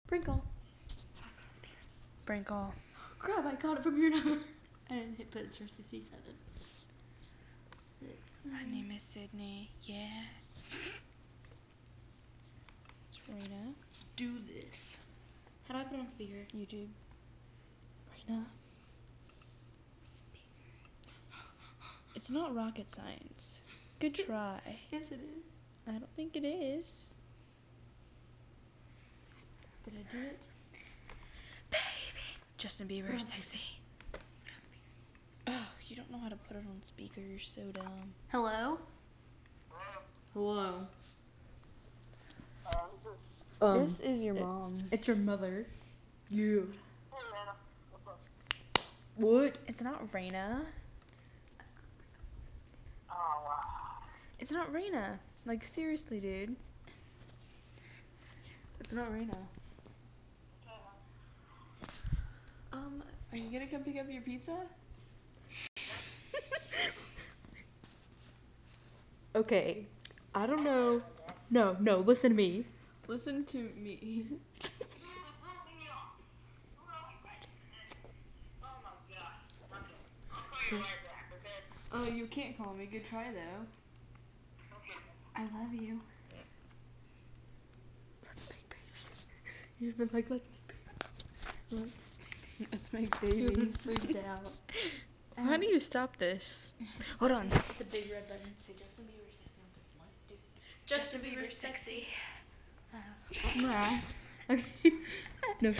Sprinkle. Sprinkle. Crap, I got it from your number. And hit put it for 67. 6. My name is Sydney. Yeah. It's Rena. Let's do this. How do I put it on speaker? YouTube. Rena. It's not rocket science. Good try. Yes, it is. I don't think it is. Did I do it? Baby. Justin Bieber is sexy. Oh, you don't know how to put it on speaker. You're so dumb. Hello? Hello. This is your mom. It's your mother. You. What? It's not Rena. It's not Rena. Like, seriously, dude. It's not Rena. Are you gonna come pick up your pizza? Okay. I don't know. No, listen to me. Listen to me. Oh, you can't call me. Good try, though. I love you. Let's make babies. You've been like, let's make babies. Let's make babies. You've been freaked out. How do you stop this? Hold on. The big red button. Say Justin Bieber's sexy. Justin Bieber's sexy. Nah. No,